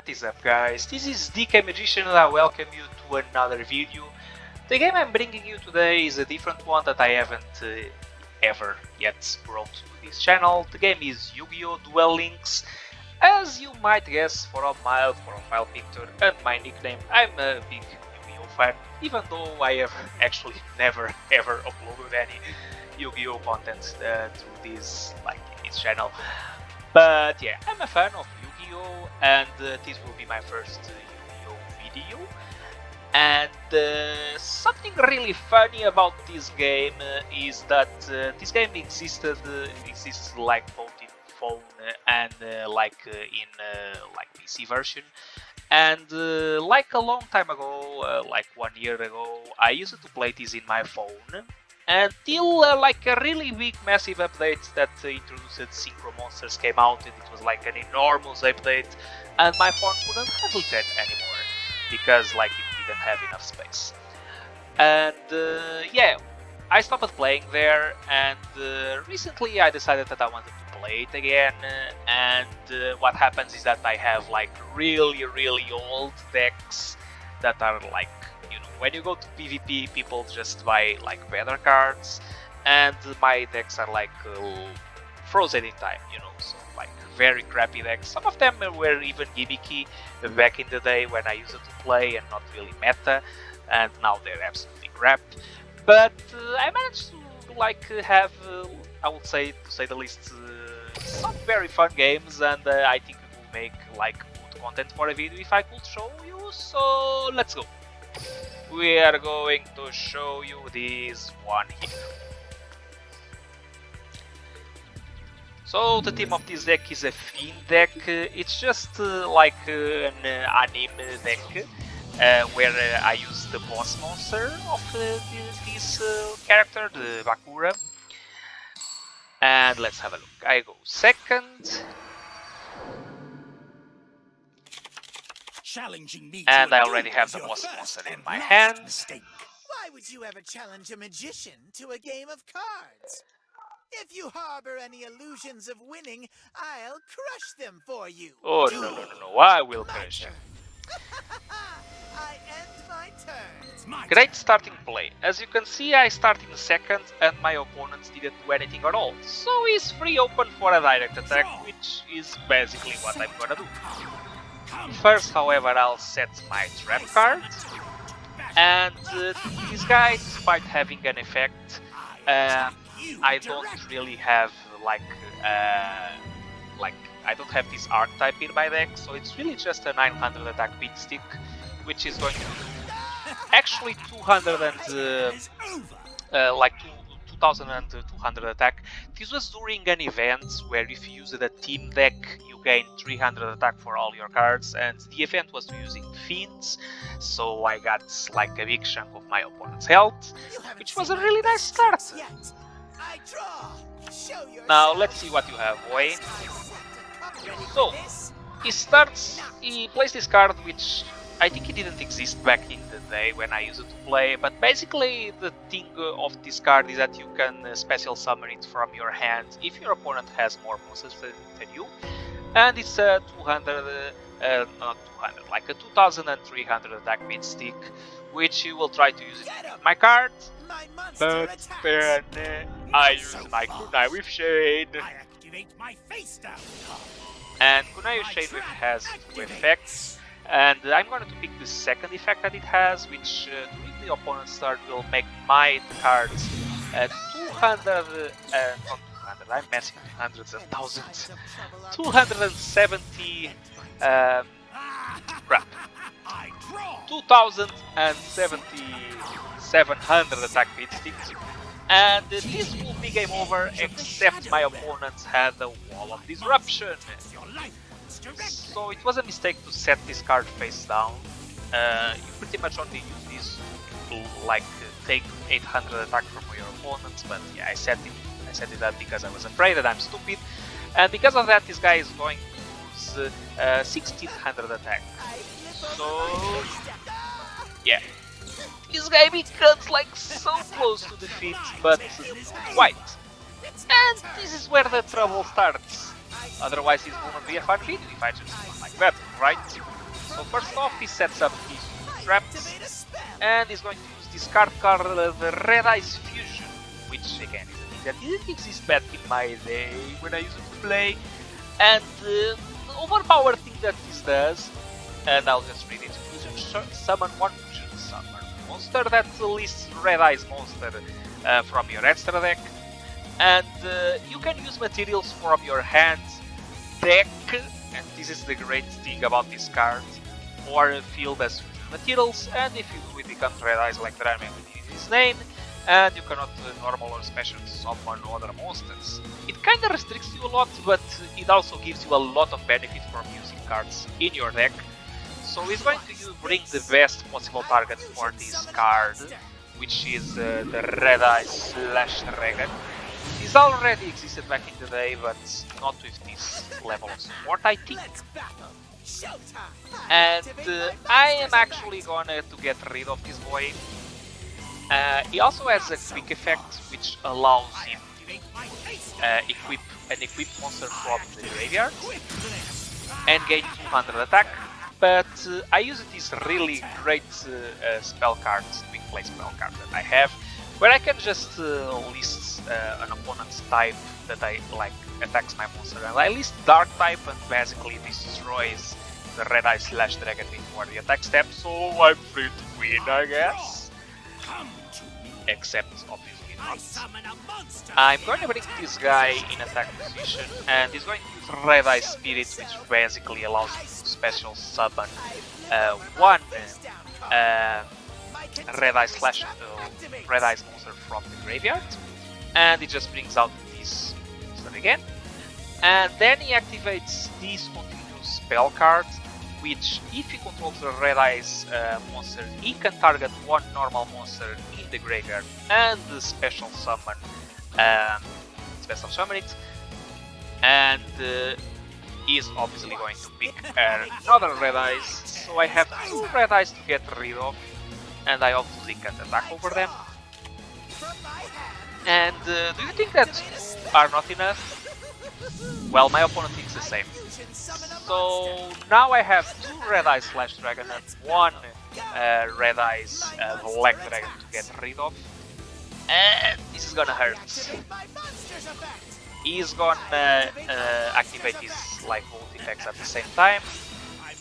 What is up, guys? This is DKmagician and I welcome you to another video. The game I'm bringing you today is a different one that I haven't ever yet brought to this channel. The game is Yu-Gi-Oh! Duel Links. As you might guess from my profile picture and my nickname, I'm a big Yu-Gi-Oh! Fan, even though I have actually never ever uploaded any Yu-Gi-Oh! Content to this channel. But yeah, I'm a fan of Yu-Gi-Oh! And this will be my first Yu-Gi-Oh! video. And something really funny about this game is that this game exists like both in phone and in PC version. And like a long time ago, like 1 year ago, I used to play this in my phone. Until like a really big massive update that introduced synchro monsters came out, and it was like an enormous update, and my phone couldn't handle that anymore because like it didn't have enough space. And yeah, I stopped playing there, and recently I decided that I wanted to play it again. And what happens is that I have like really old decks that are like, when you go to PvP, people just buy like better cards, and my decks are like frozen in time, so like very crappy decks. Some of them were even gimmicky back in the day when I used to play and not really meta, and now they're absolutely crap. But I managed to like have, I would say, to say the least, some very fun games, and I think it will make like good content for a video if I could show you. So let's go. We are going to show you this one here. So the theme of this deck is a Fiend deck. It's just like an anime deck where I use the boss monster of this character, the Bakura. And let's have a look. I go second. And I already have the boss monster in my hands. Why would you ever challenge a magician to a game of cards? If you harbor any illusions of winning, I'll crush them for you. Oh, no, I will crush them. I end my turn. Great starting play. As you can see, I start in second and my opponent didn't do anything at all. So he's free open for a direct attack, which is basically what I'm gonna do. First, however, I'll set my trap card, and this guy, despite having an effect, I don't really have I don't have this archetype in my deck, so it's really just a 900 attack beat stick, which is going to do actually 2200 attack. This was during an event where if you used a team deck, you gain 300 attack for all your cards, and the event was using Fiends, so I got like a big chunk of my opponent's health, which was a really nice start. Now let's see what you have, boy. So he plays this card, which I think it didn't exist back in the day when I used to play, but basically the thing of this card is that you can special summon it from your hand if your opponent has more monsters than you, and it's a 2300 attack beat stick, which you will try to use it with my card, but then I use my Kunai with Shade. And Kunai with Shade has two effects. And I'm going to pick the second effect that it has, which during the opponent's turn will make my cards 200, not 200, I'm messing with hundreds and thousands, 270, crap, 2700 attack beat sticks. And this will be game over, except my opponents had a Wall of Disruption. So it was a mistake to set this card face down. You pretty much only use this to take 800 attack from your opponents, but yeah, I set it up because I was afraid that I'm stupid, and because of that this guy is going to use 1600 attack. So yeah, this guy becomes like so close to defeat, but not quite. And this is where the trouble starts. Otherwise it wouldn't be a fun video if I just won like that, right? So first off, he sets up these two traps, and he's going to use this card called the Red Eyes Fusion, which again is a thing that didn't exist back in my day when I used to play, and the overpowered thing that this does, and I'll just read it: fusion summon one fusion summon monster that lists Red Eyes monster from your extra deck, and you can use materials from your hand, deck, and this is the great thing about this card, or field as fusion materials, and if you do it becomes Red Eyes like the name in his name, and you cannot normal or special summon other monsters. It kinda restricts you a lot, but it also gives you a lot of benefit from using cards in your deck. So he's going to bring the best possible target for this card, which is the Red Eyes /Dragon. This already existed back in the day, but not with this level of support, I think. And I am actually gonna to get rid of this boy. He also has a quick effect which allows him to equip an equipped monster from the graveyard and gain 200 attack, but I use this really great spell card, quick play spell card that I have, where I can just list an opponent's type that I like attacks my monster, and I list dark type and basically destroys the Red Eyes /Dragon before the attack step, so I'm free to win, I guess. Except obviously not. I'm going to bring this guy in attack position, and he's going to use Red Eye Spirit, which basically allows me to special summon one Red Eyes monster from the graveyard, and it just brings out this monster again. And then he activates this continuous spell card, which if he controls the Red Eyes monster, he can target one normal monster in the graveyard and special summon it. And he's obviously going to pick another Red Eyes, so I have 2 Red Eyes to get rid of, and I obviously can't attack over them. And do you think that 2 are not enough? Well, my opponent thinks the same. So now I have 2 Red Eyes /Dragon and 1 Red Eyes Black Dragon to get rid of. And this is gonna hurt. He's gonna activate his like both effects at the same time.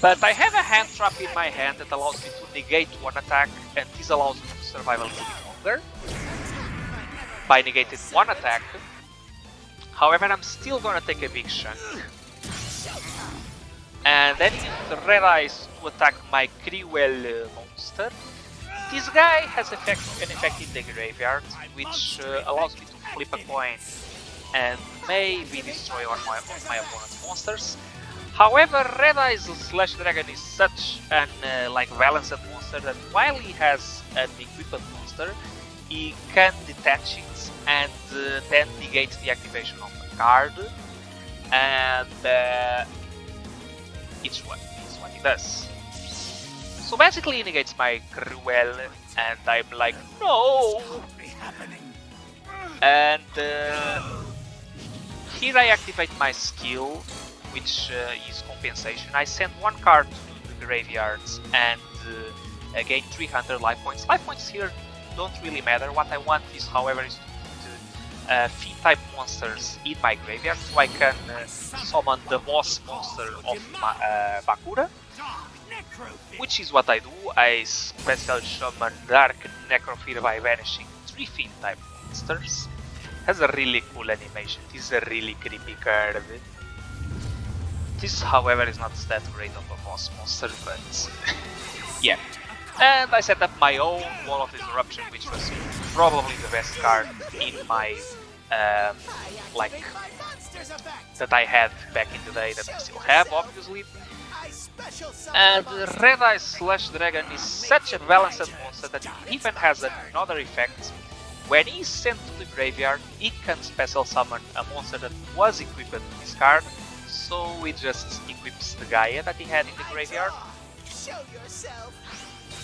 But I have a hand trap in my hand that allows me to negate 1 attack, and this allows me to survive a little bit longer by negating 1 attack. However, I'm still gonna take a big chunk. And then he uses the Red Eyes to attack my Cruel monster. This guy has an effect in the graveyard, which allows me to flip a coin and maybe destroy one of my opponent's monsters. However, Red Eyes /Dragon is such an balanced monster that while he has an equipped monster, he can detach it and then negate the activation of the card, and it's what he does. So basically he negates my Cruel, and I'm like, no! And here I activate my skill, which is compensation. I send 1 card to the graveyards and gain 300 life points. Life points here don't really matter. What I want is, however, is to put Fiend type monsters in my graveyard, so I can summon the boss monster of Bakura, which is what I do. I special summon Dark Necrofear by banishing 3 Fiend type monsters. Has a really cool animation. This is a really creepy card. This, however, is not that great of a boss monster, but yeah. And I set up my own Wall of Disruption, which was probably the best card in my that I had back in the day, that I still have, obviously. And Red Eyes /Dragon is such a balanced monster that it even has another effect. When he is sent to the graveyard, he can special summon a monster that was equipped with this card, so it just equips the Gaia that he had in the graveyard.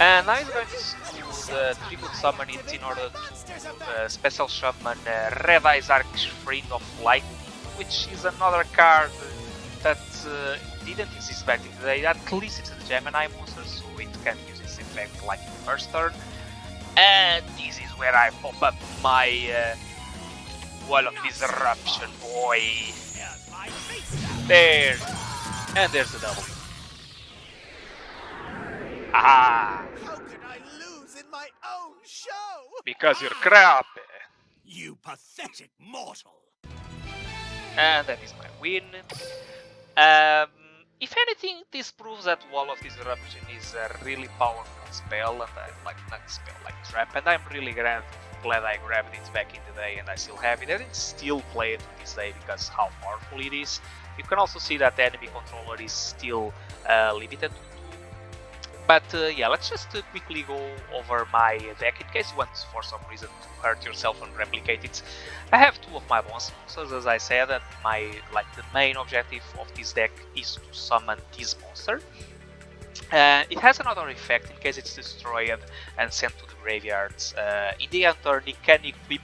And now he's going to tribute summon it in order to special summon Red Eyes Archfiend of Lightning, which is another card that didn't use this back in the day, at least it's a Gemini monster, so it can use its effect like in the first turn. And this is where I pop up my Wall of Disruption, boy. There, and there's the W. Ah! How can I lose in my own show? Because you're crappy. You pathetic mortal. And that is my win. If anything, this proves that Wall of Disruption is a really powerful spell, and I like not spell, like trap, and I'm really glad I grabbed it back in the day and I still have it, and it's still played to this day because how powerful it is. You can also see that the enemy controller is still limited to 2. But yeah, let's just quickly go over my deck in case you want for some reason to hurt yourself and replicate it. I have 2 of my monsters, as I said, and the main objective of this deck is to summon this monster. It has another effect in case it's destroyed and sent to the graveyards. In the end turn, it can equip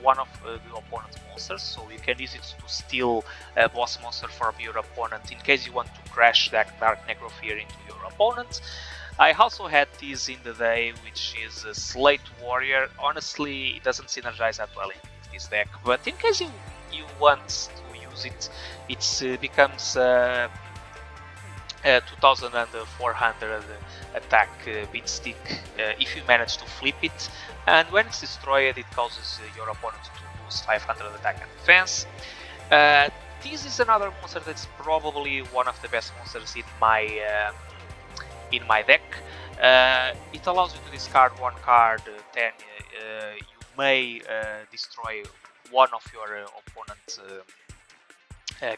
one of the opponent's monsters, so you can use it to steal a boss monster from your opponent in case you want to crash that Dark Necrofear into your opponent. I also had this in the day, which is a Slate Warrior. Honestly, it doesn't synergize that well in this deck, but in case you want to use it, it becomes 2400 attack beat stick if you manage to flip it, and when it's destroyed it causes your opponent to lose 500 attack and defense. This is another monster that's probably one of the best monsters in my deck. It allows you to discard 1 card, then you may destroy one of your opponent's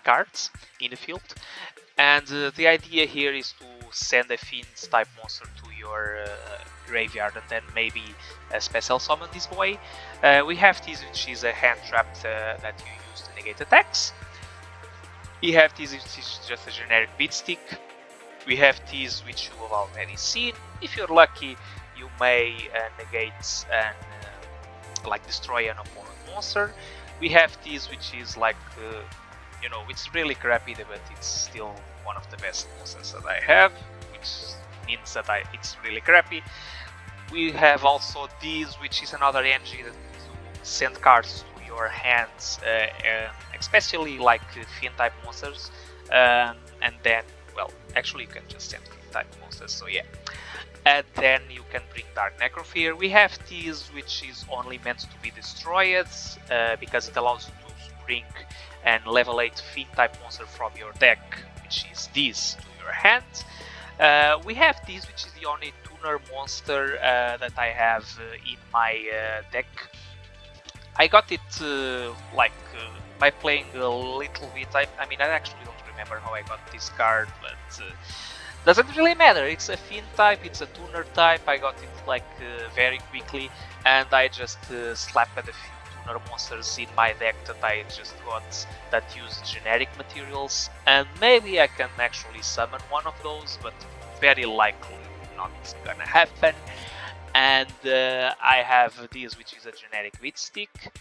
cards in the field. And the idea here is to send a Fiend type monster to your graveyard and then maybe special summon this boy. We have this, which is a hand trap that you use to negate attacks. We have this, which is just a generic beat stick. We have this, which you have already seen. If you're lucky, you may negate and destroy an opponent monster. We have this, which is it's really crappy, but it's still one of the best monsters that I have, which means that it's really crappy. We have also this, which is another engine to send cards to your hands, especially Fiend type monsters, and then, well, actually you can just send Fiend type monsters, so yeah. And then you can bring Dark Necrofear. We have this, which is only meant to be destroyed, because it allows you to bring and level 8 Fiend type monster from your deck, which is this, to your hand. We have this, which is the only tuner monster that I have in my deck. I got it by playing a little bit. I mean, I actually don't remember how I got this card, but doesn't really matter. It's a Fiend type, it's a tuner type. I got it very quickly, and I just slapped a few tuner monsters in my deck that I just got that use generic materials, and maybe I can actually summon one of those, but very likely not gonna happen. And I have this, which is a generic beat stick.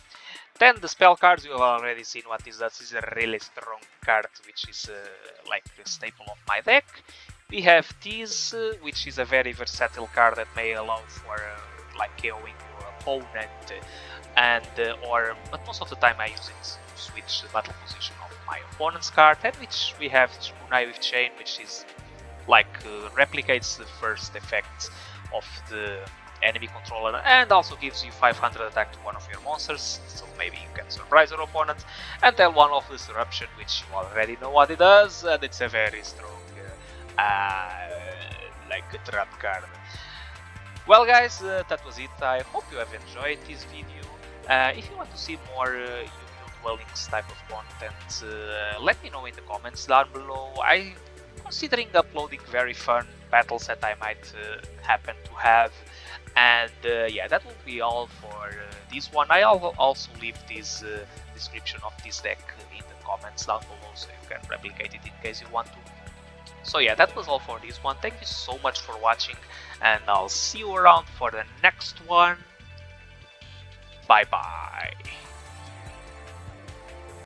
Then the spell cards, you have already seen what this does. This is a really strong card, which is the staple of my deck. We have this, which is a very versatile card that may allow for KOing your opponent, but most of the time I use it to switch the battle position of my opponent's card. And which we have Kunai with Chain, which is replicates the first effect of the enemy controller and also gives you 500 attack to one of your monsters, so maybe you can surprise your opponent. And then one of Disruption, which you already know what it does, and it's a very strong trap card. Well guys, that was it. I hope you have enjoyed this video. If you want to see more Duel Links type of content, let me know in the comments down below. I'm considering uploading very fun battles that I might happen to have. And yeah, that will be all for this one. I'll also leave this description of this deck in the comments down below, so you can replicate it in case you want to. So yeah, that was all for this one. Thank you so much for watching, and I'll see you around for the next one. Bye bye.